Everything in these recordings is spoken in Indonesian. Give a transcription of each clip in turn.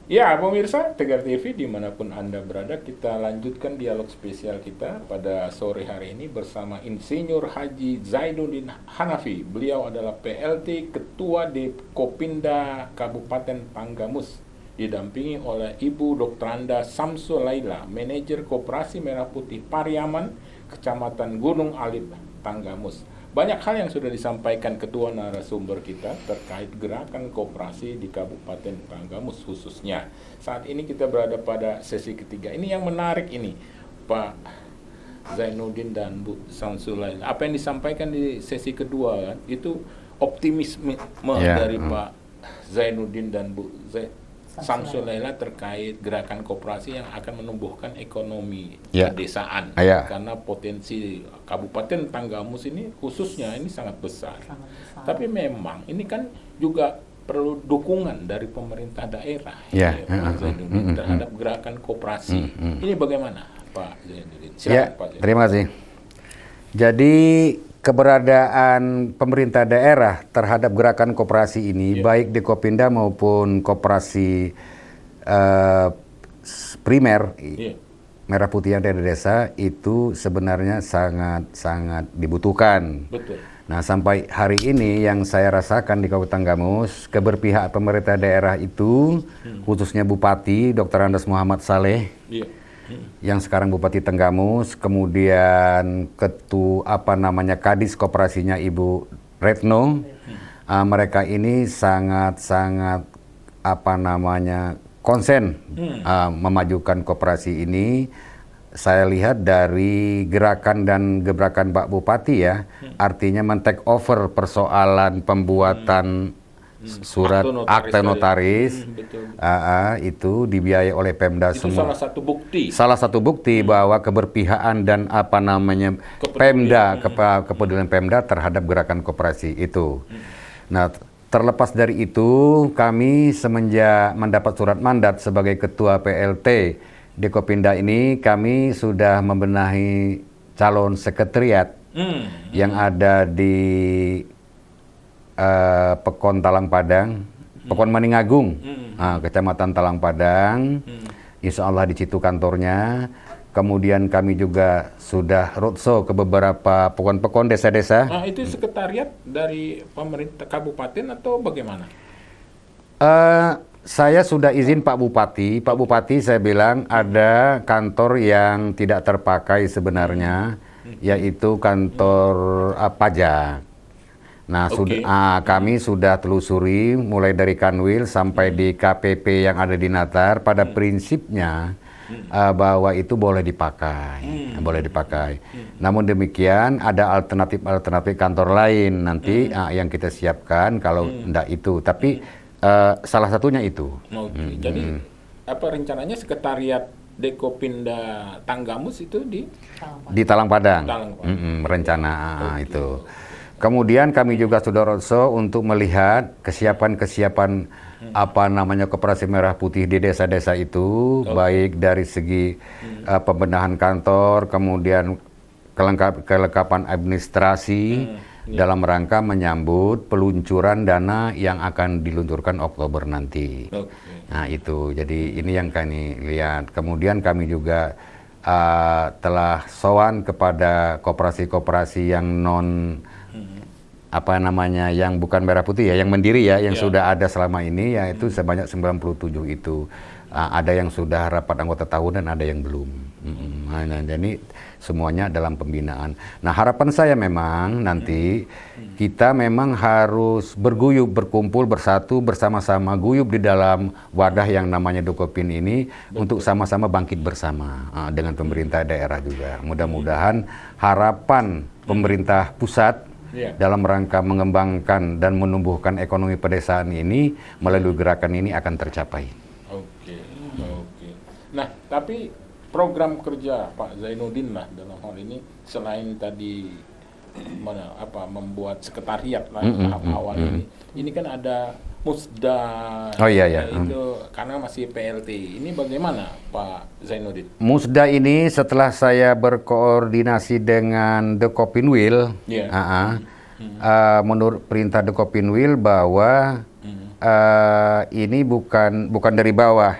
Ya, pemirsa Tegar TV dimanapun Anda berada, kita lanjutkan dialog spesial kita pada sore hari ini bersama Insinyur Haji Zainuddin Hanafi. Beliau adalah PLT Ketua Depkopinda Kabupaten Tanggamus, didampingi oleh Ibu Dr. Anda Samsul Laila, Manajer Koperasi Merah Putih Pariaman, Kecamatan Gunung Alif, Tanggamus. Banyak hal yang sudah disampaikan kedua narasumber kita terkait gerakan koperasi di Kabupaten Tanggamus khususnya. Saat ini kita berada pada sesi ketiga. Ini yang menarik ini, Pak Zainuddin dan Bu Samsulail. Apa yang disampaikan di sesi kedua kan, itu optimisme dari Pak Zainuddin dan Bu Samsulaila terkait gerakan koperasi yang akan menumbuhkan ekonomi pedesaan, karena potensi Kabupaten Tanggamus ini khususnya ini sangat besar. Tapi memang ini kan juga perlu dukungan dari pemerintah daerah Pak Zainuddin terhadap gerakan koperasi. Ini bagaimana Pak Zainuddin? Silakan Pak Zainuddin. Terima kasih. Jadi keberadaan pemerintah daerah terhadap gerakan koperasi ini, baik di Kopinda maupun koperasi primer Merah Putih yang ada di desa, itu sebenarnya sangat dibutuhkan. Betul. Nah, sampai hari ini yang saya rasakan di Kabupaten Tanggamus, keberpihak pemerintah daerah itu, khususnya Bupati Dr. Andes Muhammad Saleh, yang sekarang Bupati Tanggamus, kemudian Kadis Koperasinya Ibu Retno, mereka ini sangat konsen memajukan koperasi ini. Saya lihat dari gerakan dan gebrakan Pak Bupati artinya men-take over persoalan pembuatan surat akte notaris, itu dibiayai oleh Pemda itu semua. Salah satu bukti Bahwa keberpihakan dan kepedulian Pemda terhadap gerakan koperasi itu. Nah, terlepas dari itu, kami semenjak mendapat surat mandat sebagai Ketua PLT Dekopinda ini, kami sudah membenahi calon sekretariat yang ada di Pekon Talang Padang, Pekon Maningagung, Kecamatan Talang Padang. Insya Allah di situ kantornya. Kemudian kami juga sudah roadshow ke beberapa pekon-pekon desa-desa. Nah, itu sekretariat dari pemerintah kabupaten atau bagaimana? Saya sudah izin Pak Bupati. Pak Bupati saya bilang ada kantor yang tidak terpakai sebenarnya, yaitu kantor pajak. Nah, kami sudah telusuri mulai dari Kanwil sampai di KPP yang ada di Natar. Pada prinsipnya bahwa itu boleh dipakai, Namun demikian ada alternatif kantor lain nanti yang kita siapkan kalau enggak itu. Tapi salah satunya itu. Jadi apa rencananya sekretariat Dekopinda Tanggamus itu di Talang Padang. Rencana itu. Kemudian kami juga sudah roadshow untuk melihat kesiapan koperasi merah putih di desa-desa itu, baik dari segi pembenahan kantor, kemudian kelengkapan administrasi dalam rangka menyambut peluncuran dana yang akan diluncurkan Oktober nanti. Nah itu, jadi ini yang kami lihat. Kemudian kami juga telah sowan kepada koperasi-koperasi yang yang bukan merah putih yang mandiri yang sudah ada selama ini, yaitu sebanyak 97 itu. Ada yang sudah rapat anggota tahunan, ada yang belum. Jadi semuanya dalam pembinaan. Nah, harapan saya memang nanti kita memang harus berkumpul bersatu bersama-sama, guyup di dalam wadah yang namanya Dekopin ini untuk sama-sama bangkit bersama dengan pemerintah daerah juga. Mudah-mudahan harapan pemerintah pusat dalam rangka mengembangkan dan menumbuhkan ekonomi pedesaan ini melalui gerakan ini akan tercapai. Oke. Nah, tapi program kerja Pak Zainuddin lah dalam hal ini, selain tadi membuat sekretariat tahap awal ini kan ada Musda. Itu karena masih PLT. Ini bagaimana Pak Zainuddin? Musda ini setelah saya berkoordinasi dengan Dekopinwil, menurut perintah Dekopinwil bahwa ini bukan dari bawah,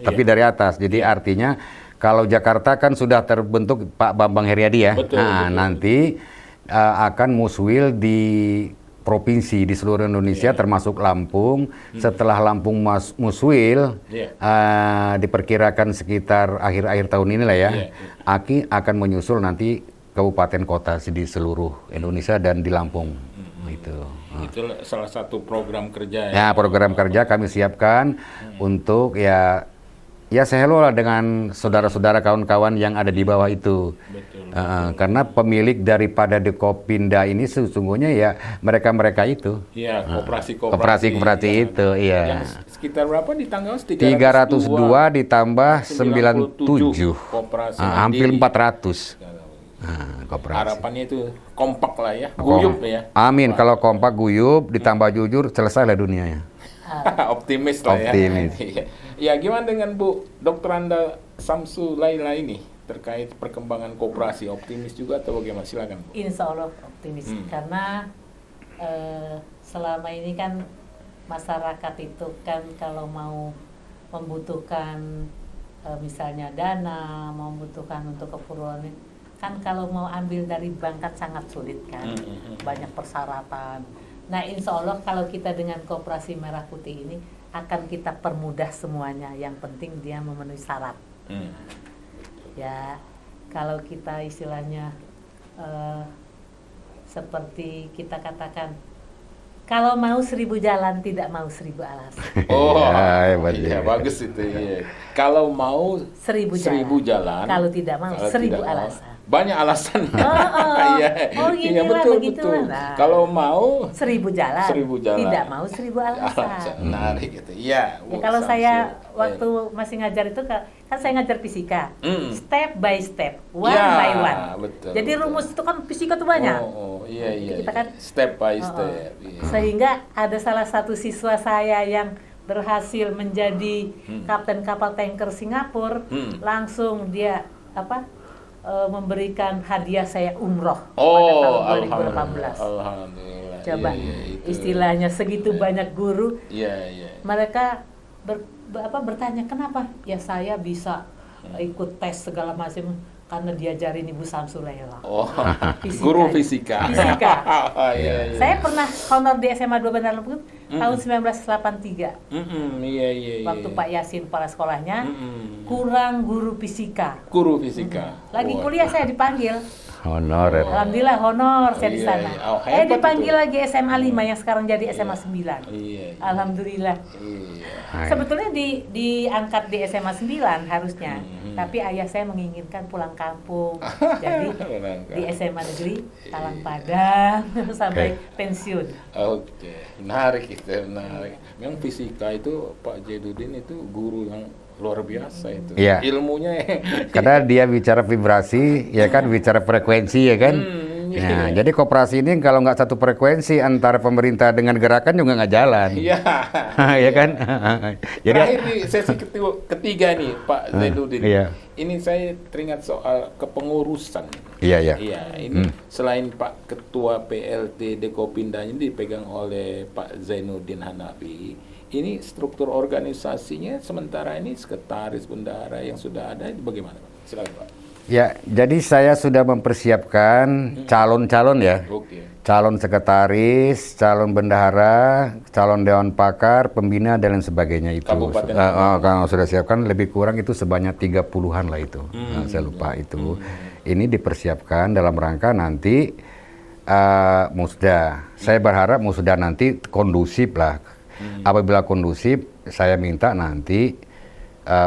tapi dari atas. Jadi artinya kalau Jakarta kan sudah terbentuk Pak Bambang Heriadi ya. Betul, betul, nanti akan muswil di provinsi di seluruh Indonesia termasuk Lampung. Setelah Lampung muswil diperkirakan sekitar akhir-akhir tahun inilah ya. Aki akan menyusul nanti kabupaten kota di seluruh Indonesia dan di Lampung. Itu salah satu program kerja ya. Program kerja kami siapkan untuk ya sehelo lah dengan saudara-saudara kawan-kawan yang ada di bawah itu. Betul. Karena pemilik daripada Dekopinda ini sesungguhnya ya mereka itu. Iya, koperasi itu, iya. Yang sekitar berapa di tanggal 302 ditambah 97. Koperasi hampir 400. Koperasi. Harapannya itu kompak lah ya, guyup ya. Amin, kalau kompak guyup ditambah jujur selesai lah dunianya. Optimis lah ya. Optimis. Ya, gimana dengan Bu Dr. Anda Samsu Laila ini terkait perkembangan koperasi, optimis juga atau bagaimana? Silakan Bu. Insya Allah optimis karena selama ini kan masyarakat itu kan kalau mau membutuhkan misalnya dana, mau membutuhkan untuk keperluan kan kalau mau ambil dari bank kan sangat sulit kan, banyak persyaratan. Nah, insya Allah kalau kita dengan Koperasi Merah Putih ini akan kita permudah semuanya. Yang penting dia memenuhi syarat. Ya, kalau kita istilahnya seperti kita katakan, kalau mau 1000 jalan, tidak mau 1000 alasan. Oh, iya, bagus itu. Iya. Kalau mau 1000 jalan, kalau tidak mau 1000 alasan. Banyak alasan. Iya, betul. Nah, kalau mau 1000 jalan, tidak mau 1000 alasan. Menarik gitu. Iya. Ya, kalau saya waktu masih ngajar itu kan saya ngajar fisika, step by step, one by one. Betul, jadi rumus itu kan fisika tuh banyak. Iya. Kita kan step by step. Iya. Sehingga ada salah satu siswa saya yang berhasil menjadi kapten kapal tanker Singapura, langsung dia memberikan hadiah saya umroh pada tahun 2018. Alhamdulillah. Coba iya, istilahnya segitu banyak guru. Iya. Mereka bertanya kenapa? Ya saya bisa ikut tes segala macam karena diajarin Ibu Samsu Laila. Guru fisika. Iya. Saya pernah honor di SMA 2 Bandar Lampung tahun 1983. Iya. Waktu Pak Yasin kepala sekolahnya kurang guru fisika. Guru fisika. Lagi kuliah saya dipanggil. Honor. Alhamdulillah honor saya di sana. Dipanggil itu. lagi SMA 5 yang sekarang jadi SMA 9. Iya. Alhamdulillah. Iya. Sebetulnya diangkat di SMA 9 harusnya. Tapi ayah saya menginginkan pulang kampung. Jadi di SMA Negeri Talang Padang sampai pensiun. Menarik itu, menarik. Memang fisika itu Pak Jainuddin itu guru yang luar biasa itu. Iya. Ilmunya Karena dia bicara vibrasi, ya kan, bicara frekuensi, ya kan. Nah, jadi koperasi ini kalau nggak satu frekuensi antara pemerintah dengan gerakan juga nggak jalan. Iya. Ya kan. Jadi terakhir di sesi ketiga nih Pak Zainuddin. Iya. Ini saya teringat soal kepengurusan. Iya. Ini selain Pak Ketua PLT Dekopinda ini dipegang oleh Pak Zainuddin Hanafi. Ini struktur organisasinya sementara ini sekretaris bendahara yang sudah ada bagaimana Pak? Silakan Pak. Ya, jadi saya sudah mempersiapkan calon-calon ya. Calon sekretaris, calon bendahara, calon dewan pakar, pembina dan lain sebagainya itu. Kalau sudah siapkan lebih kurang itu sebanyak 30-an lah itu. Saya lupa itu. Ini dipersiapkan dalam rangka nanti musda. Saya berharap musda nanti kondusif lah. Apabila kondusif, saya minta nanti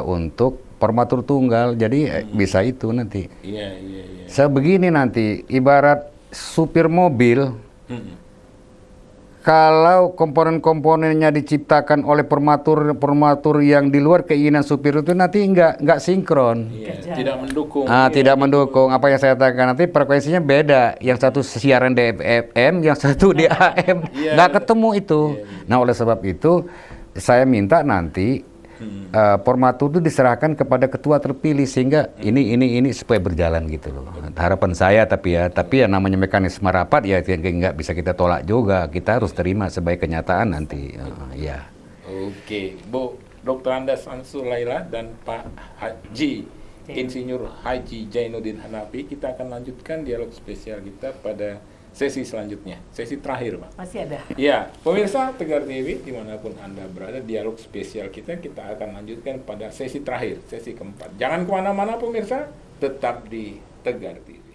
untuk formatur tunggal, jadi bisa itu nanti. Iya. Saya begini nanti, ibarat supir mobil, kalau komponen-komponennya diciptakan oleh formatur yang di luar keinginan supir itu nanti nggak sinkron. Iya, tidak mendukung. Tidak mendukung. Apa yang saya katakan nanti frekuensinya beda. Yang satu siaran di FM, yang satu di AM, nggak ketemu itu. Nah, oleh sebab itu saya minta nanti formatur itu diserahkan kepada ketua terpilih sehingga ini supaya berjalan gitu loh. Harapan saya tapi ya namanya mekanisme rapat ya nggak bisa kita tolak juga. Kita harus terima sebagai kenyataan nanti. Ya. Oke, Bu Dr. Andas Samsul Laila dan Pak Haji Insinyur Haji Zainuddin Hanafi, kita akan lanjutkan dialog spesial kita pada sesi selanjutnya, sesi terakhir, Pak. Masih ada. Ya, pemirsa Tegar TV, dimanapun Anda berada, dialog spesial kita akan lanjutkan pada sesi terakhir, sesi keempat. Jangan kemana-mana pemirsa, tetap di Tegar TV.